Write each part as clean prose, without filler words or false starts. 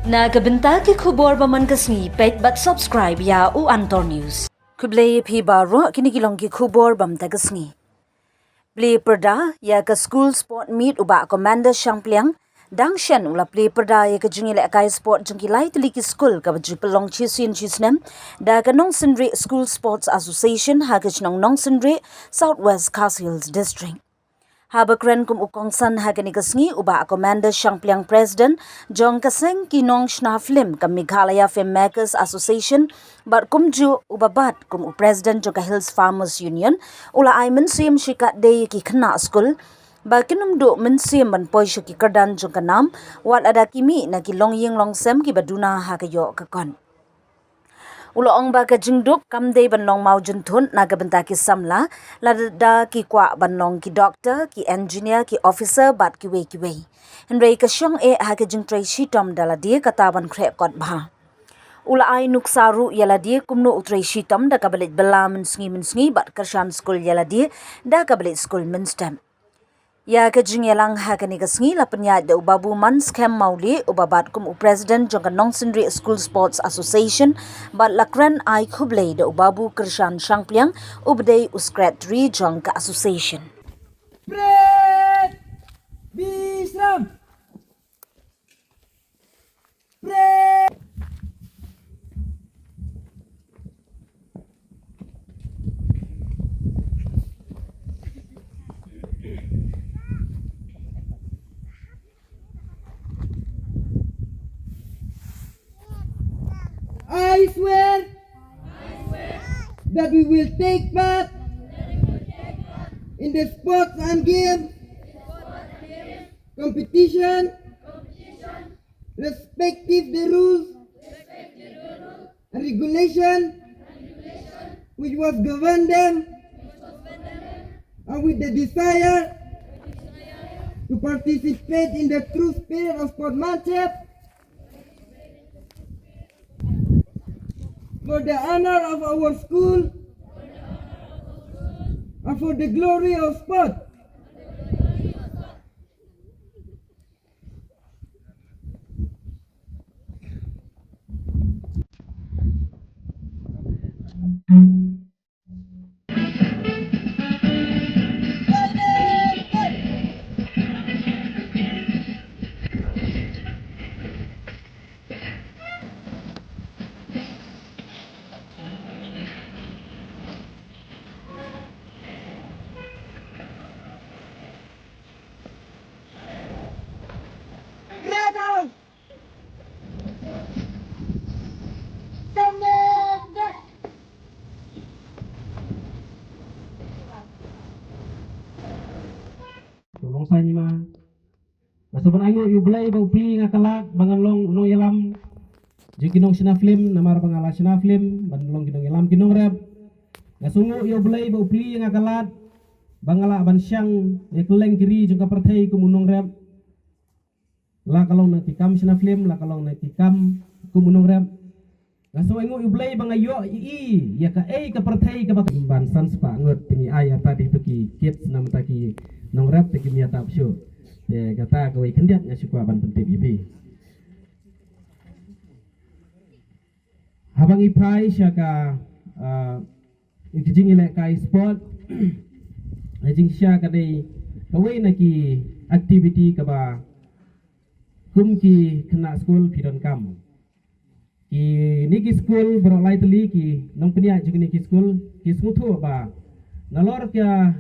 Nagabenta ki khubor baman kasni pet but subscribe ya u Antor News. Kublay phi baro kinigilong ki khubor bam tagasni. Play perda ya ka school sport meet uba commander Shangpliang dang shen ula play perda ya ka jungi le kai sport jungi lai tli ki school ka baju pelong chisin chisnem da ka nong sindre school sports association ha ka nong nong sindre Southwest Castles district. Habakren kum ukongsan hagani kasngi uba commander Shangpliang president Jong Kaseng kinong Shnaflim ka Meghalaya Filmmakers Association bar kumju ubabat kum president Joka Hills Farmers Union ula ay mensim shikat day ki khna school ba kinumdu mensim ban poisho ki kardan jong kanam wat ada kimi na ki longying longsem ki baduna hagayo kakon. Ulo ong ba ka jingduk kamday banlong mau juntun nagabenta ki samla lada ki kwa banlong ki doctor ki engineer ki officer bat ki we henry ka syong ha ka jingtray shitom dala dia kataban kre kot ba ula ay nuksaru yala dia kumno utray shitom da kabalit bala mensngi bat karshan school yala dia da kabalit school menstem ya ka jingyalang ha ka nigasngi la penya da ubabu man scam mauli ubabat kum president jong nong sindri school sports association bat lakran ay khublay da ubabu karshan Shangpliang ubday uskret 3 jong ka association. Break! Bisram! Break! I swear that we will take part in the sports and games competition, respective the rules and regulation which was govern them, and with the desire to participate in the true spirit of sportsmanship for the honor of our school and for the glory of sport. Tolong saya ni mah. Sebenarnya you belai bau pi ngakalak bangalong no yalam. Jiki nong Shnaflim namar bangala Shnaflim banalong kinong yalam kinong rap. Ngasungu you belai bau pi ngakalat bangala bansyang ekleng kiri juga perthai kumunong rap. La kalong na tikam Shnaflim la kalong na tikam kumunong rap. Ngasungu you belai bangayo i ya ka ka perthai ka ban san spa ngot tingi ay tadi tu ki kids nam taki nong rap teki mia tap syo te kata kawai kendiat nga sukwa ban pentip ipi habang ipai siya ka ikijing ile kai sport ajing siya kadai kawai na ki activity ka ba kum ki kena school pidon kam ki niki school berolai teli ki nong penia juga niki school ki smutu ba nalor kya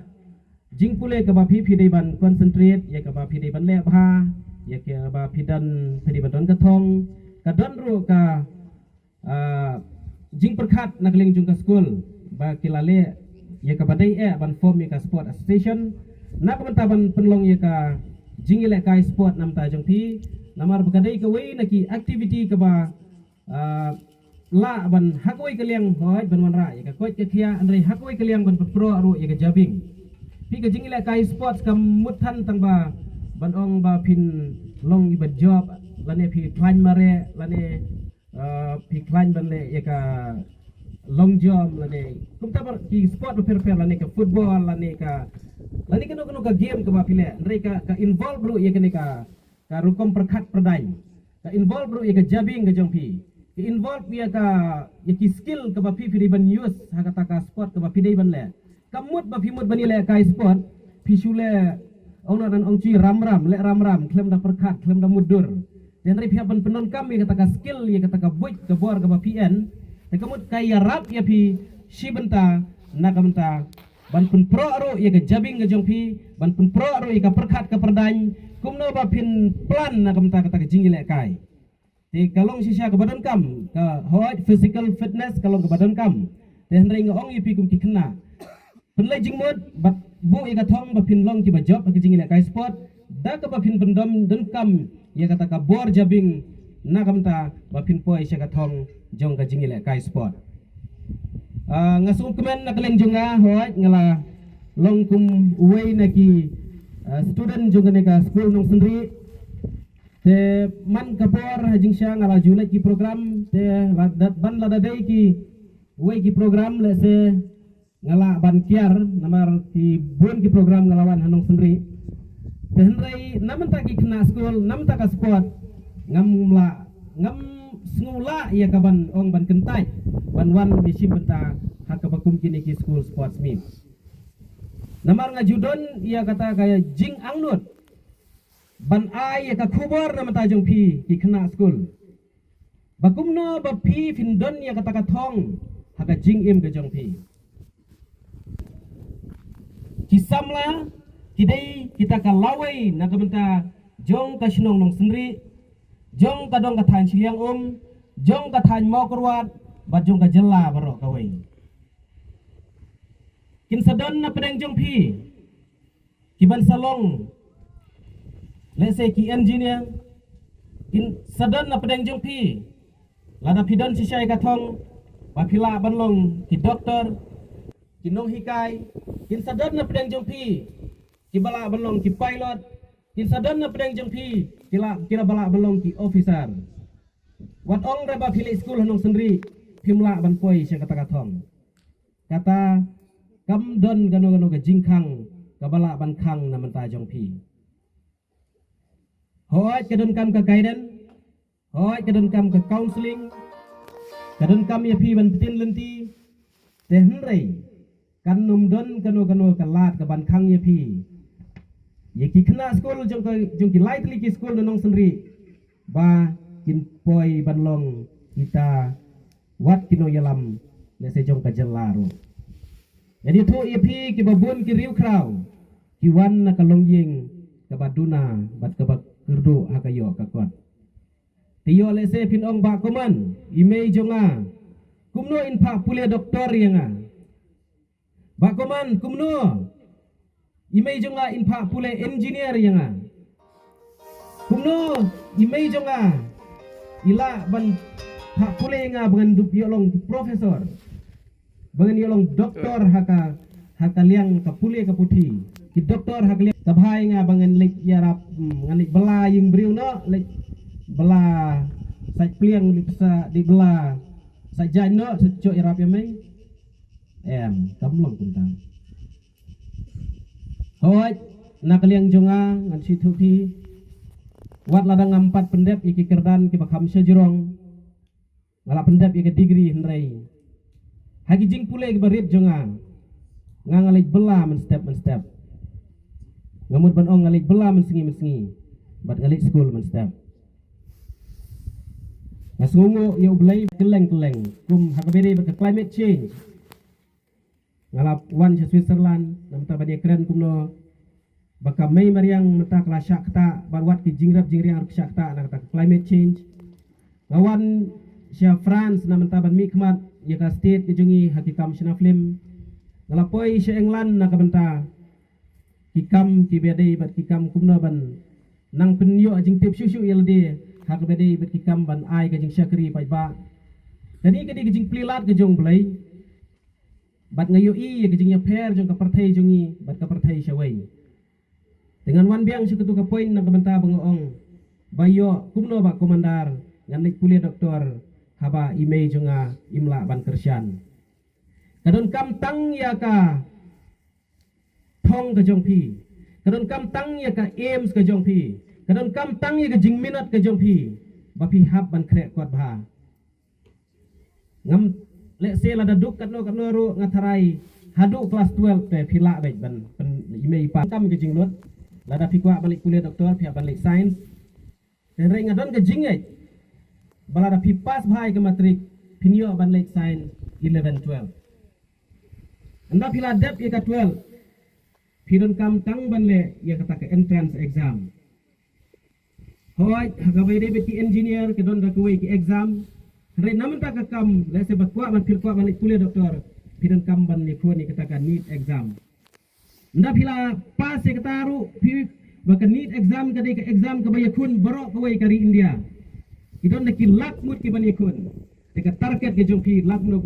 jing pule ka ba phi dei ban concentrate ya ka ba phi dei ban le bha ya ka ba phi dan phi dei ban don ka thong ka don ru ka jing perkhat nakling jung ka school ba kilale ya ka ba dei ban form ya ka sport association na ban ta ban penlong ya ka jing ile ka sport nam ta jong phi namar ba ka dei ka wei na ki activity ka ba la ban hakoi ka liang hoi ban wan ra ya ka koi ka khia andre hakoi ka liang ban pro ru ya ka jabing pi ka jingile kai sports kam mutan tang ba banong ba pin long iba job lane pi climb mare lane pi climb ban le ya ka long jump lane kum ta ki sport per lane ka football lane ka game ka ba pile mereka ka involve ru ya ka rukom perkhat perdai ka involve ro ka jabbing ka jongpi ka involve ya ki skill ka ba pi ban use ha kata ka sport ka ba pi dei ban le kamut ba pi mut bani le ka sport pi shule ong nan ong chi ram ram klem da perkat klem da mudur dan ri pihak ban penon kami kata ka skill ya kata ka buit ka bor ka ba pn ta kamut kaya rap ya pi shibenta na kamenta ban pun pro ro ya ka jabbing ka jongpi ban pun pro ro ya ka perkat ka perdany kumno ba pin plan na kamenta kata ka jingile kai te kalong sisya ka badan kam ka hoi physical fitness kalong ka badan kam te hendrai ngong ipi kum ki kena penlai jingmod bat bu ika thong ba pin long ki ba job ka jingile kai sport da ka ba pin pendom den kam ya kata ka bor jabbing na kamenta ba pin poi sya ka thong jong ka jingile kai sport ngasung kemen na kaleng jonga hoi ngala long kum uwei na ki student jonga ne ka school nong sendiri te man kapor hajing sya ngala julai ki program te ban lada dei ki uwei ki program le se ngala ban kiar namar ki bun ki program ngalawan hanong sendiri te hendrai naman ta ki kena school nam ta ka sport ngam sngula ya kaban ong ban kentai ban wan misi benta hakabakum kini ki school sports meet namar ngajudon ia kata kaya jing angnut ban ai ya ka khubor nama ta jong pi ki kena school bakumno ba pi findon ya kata ka thong haka jing im ke jong pi kisamla kidai kita ka lawai na kamenta jong ka shnong nong sendiri jong ka dong ka than siliang jong ka than mau kerwat bat jong ka jela baro kawai kin sadon na pedeng jong pi kiban salong let's say ki engineer kin sadon na pedeng jong pi lada pidon si syai ka thong ba phila banlong ki doktor kinong hikai kin sadon na pedeng jong pi ki bala banlong ki pilot kin sadon na pedeng jong pi kira bala banlong ki officer wat ong reba phile school hanong sendiri pimla ban poi sya kata kathong kata kam don gano ga jingkhang kabala ban khang na manta jong pi hoi kadon kam ka guidance hoi kadon kam ka counseling kadon kam ya pi ban pitin lenti te hnrei kan num don gano ka lat ka ban khang ya pi ye ki khna school jong ki lightly ki school nong sendiri ba kin poi ban long kita wat kino yalam le se jong ka jelaro jadi tu ipi ki babun ki riu kraw ki wan na kalong ying ka baduna bat ka kerdu hakayo ka kwat tiyo le se pin ong ba koman imei jonga kumno in pa pule doktor yanga ba koman kumno imei jonga in pa pule engineer yanga kumno imei jonga ila ban pa pule nga bangan dup yolong profesor bangan yolong doktor haka liang kapule kaputi ki doktor haka liang kabhai nga bangan lek yarap ngani bela yung briu no lek bela sa pliang li pesa di bela sa jan no sejo yarap yamai kamlong kuntang hoi nak liang jonga ngan situ pi wat ladang empat pendep iki kerdan ki bakam sejurong ngala pendep iki degree hendrai hagi jing pule ki barit jonga ngangalik bela men step ngamut ban ong ngalik bela men sengi bat ngalik school men step ngasungu yo belai keleng kum hakabere ba climate change ngalap wan sa Switzerland namta ba dia keren kumno baka mai mariang mata kala syakta barwat ki jingrap syakta na kata climate change ngawan sia France namta ban mikmat ya ka state kejungi hakikam sina film ngalapoi sia England na kabenta kikam kibede bat kikam kumna ban nang penyo ajing tip susu yelde hak bede bat kikam ban ai kajing syakri pai ba jadi kedi kejing plilat kejong belai bat ngayo i kejing ya per jong ka partai jungi bat ka partai syawai dengan wan biang si ketua poin na kabenta bangoong bayo kumno ba komandar nganik pule doktor haba imei jonga imla ban kersyan kadon kam tang ya ka thong ka jong pi kadon kam tang ya ka aims ka jong pi kadon kam tang ya ka jing minat ka jong pi bapi hab ban krek kot bha ngam le se la daduk kat no ru ngatarai hadu kelas 12 pe phila bai ban ime pa kam ke jinglot la da fikwa balik kuliah doktor pihak balik sains dan rai ngadon ke jingai bala da pi pas bhai ke matrik pinyo balik sains 11 12 anda phila dep ye ka 12 pidon kam tang banle ye kata ke entrance exam hoi hagabai de beti engineer ke don da kuai ke exam rai namun tak ke kam le se bakwa man phil kwa balik kuliah doktor pidon kam ban ni khoni kata ka need exam anda phila pas ye kata ru pi baka need exam ka de ke exam ka bayakun borok kuai kari India idon da ki lak mut ki ban yakun de ka target ke jong pi lak no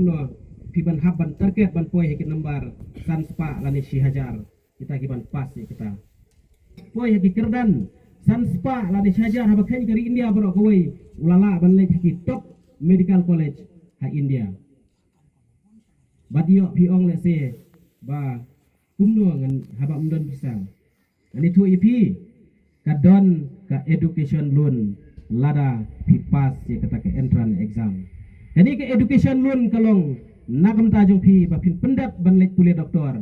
pi ban haban target ban poi hekit number san spa lani si hajar kita giban pas ya kita poi hekit kerdan san spa lani si hajar haba khen kari India borok koi ulala ban lek hekit top medical college ha India badio pi ong le se ba kumno ngan haba mdon pisang ani tu ipi ka don ka education loan lada pi pas ya kata ke entrance exam jadi ke education loan kalong nakam tajung pi ba pin pendat ban lek kuliah doktor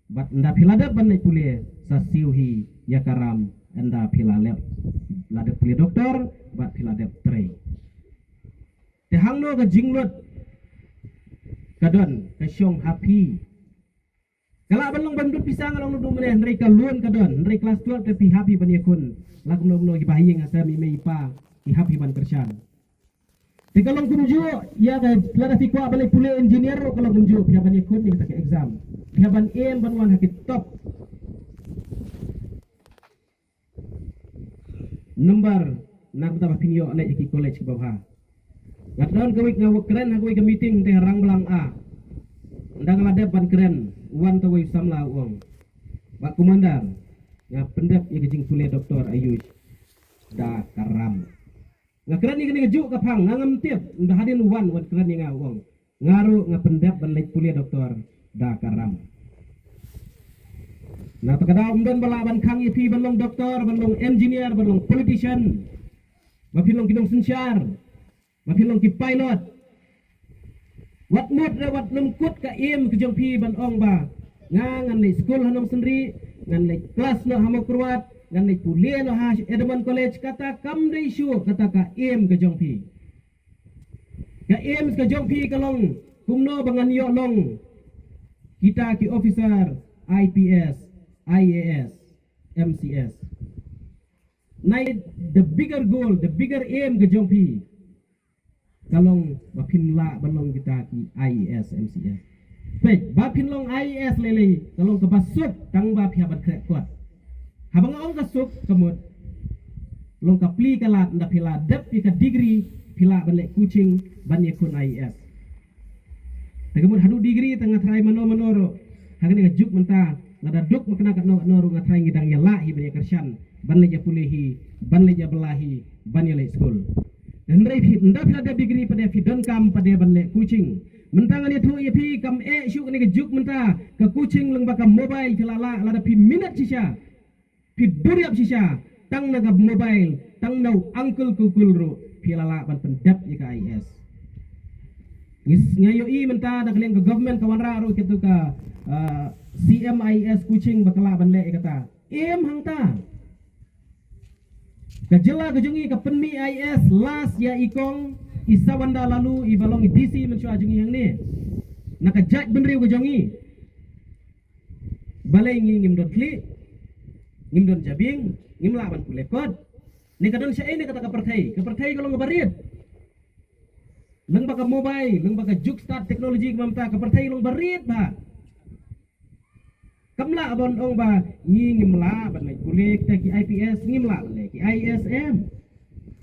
bat nda piladap ban lek kuliah sa siuhi ya karam anda pilalep ladap kuliah doktor bat piladap tre te hangno ka jinglot kadon ka syong happy kala ban long bandut pisang long du meneh ndrei ka loan kadon ndrei kelas 12 te pi happy ban yakun lakum no gi bahiyeng asam ime ipa ki happy ban kersan Jika long kunju ya kan lada fikwa balik kuliah engineer kalau kunju pihaban ikut ni kita ke exam pihaban aim banwan hakit top number nak betapa pinyo alai iki college ke bawah ngat daun kawik ngawak keren hagoi ke meeting teh rang belang a ndang ladep ban keren wan tawai samla uang pak komandar ya pendep ya kejing kuliah doktor Ayush da karam ngakran ni kene juk kapang ngam tiap ndah hadin wan kran ni ngawong ngaru ngapendap ban lek kuliah doktor da karam na takada umdan bala ban khang ipi ban long doktor ban long engineer ban long politician mapilong kidong sensyar mapilong ki pilot wat mut re wat lengkut ka im ke jong pi ban ong ba ngan le school hanong sendiri ngan le kelas no hamo kurwat ngan lek kuliah no ha Edmond College kata kam dei syu kata ka em ke jong pi ka em ke jong pi kalong kumno bangan yo long kita ki officer IPS IAS MCS night the bigger goal the bigger aim ke jong pi kalong bapin la balong kita ki IAS MCS pek bapin long IAS lele kalong ke basuk tang ba pia bat krek kuat habang ong kasuk kemud long ka pli kalat nda pila dep ka degree pila balik kucing ban yakun IAS tegemud hadu degree tengah try mano hagani ka juk menta lada duk makna kat no ngatrai ngidang ya lahi ban yakersan ban leja pulihi ban leja belahi ban yale school dan rai phi nda pila dep degree pada fi don kam pada ban le kucing mentang ni tu ipi kam syuk ni ka juk menta ka kucing leng bakam mobile pila la lada pi minat sisa Piduriap sisa tang naga mobile tang nau angkul kukul ro pilala ban pendap ika IS ngayo i menta da keleng ke government kawan ra ro kitu ka CMIS kucing bakala ban le kata em hangta kajela kajungi ka penmi IS las ya ikong isawanda lalu ibalong DC mencu ajungi yang ni nakajak benriu kajongi balai ngim dot klik ngimdon jabing ngimla ban kulekod ni kadon sia ini kata ke partai kalau ngabarit leng baka mobile leng baka juk start teknologi mamta ke partai long barit ba kamla abon ong ba ngimla ban mai kulek ta ki IPS ngimla le ki ISM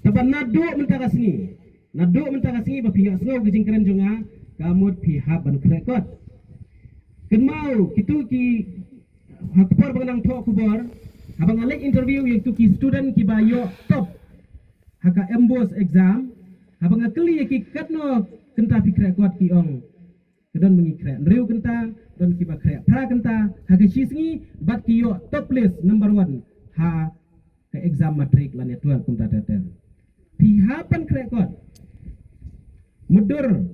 taban nado menta kasni ba pihak sngau gejing keren jonga kamut pihak ban krekod kenmau kitu ki hakpor bangang tok kubor habang alek interview yang tu ki student ki bayo top haka embos exam habang akli ki katno kenta pikra kuat ki ong kedon mengikra riu kenta don ki bakra pra kenta haka sisngi bat ki yo top list number 1 ha ke exam matric lan 12 kunta tetel pihapan krekot mudur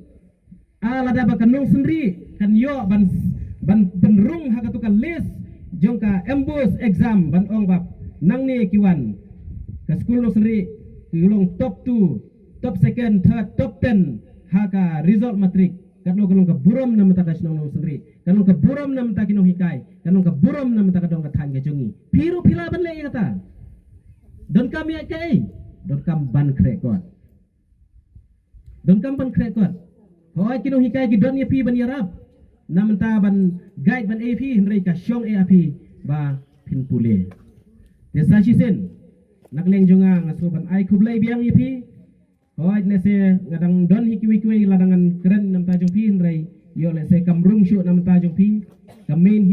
alada bakanung sendiri kan yo ban penrung hakatukan list jongka embus exam ban ong bab nang ni kiwan ka school no sendiri kilong top 2 top second third top 10 haka result matrik kalong ka buram na mata kasnong no sendiri kalong ka buram na mata kinong hikai kalong ka buram na mata kadong ka than ka jungi piru pilaban le kata don kami kai don kam ban krekot don kam ban krekot hoi kinong hikai ki don pi ban yarap namenta ban guide ban AP henry ka syong AP ba pin pule desa sisen nakleng jonga ngaso ban ai kublai biang AP hoi nese ngadang don hikiwi ladangan keren namta jong pi henry yo le se kamrung syu namta jong pi kamen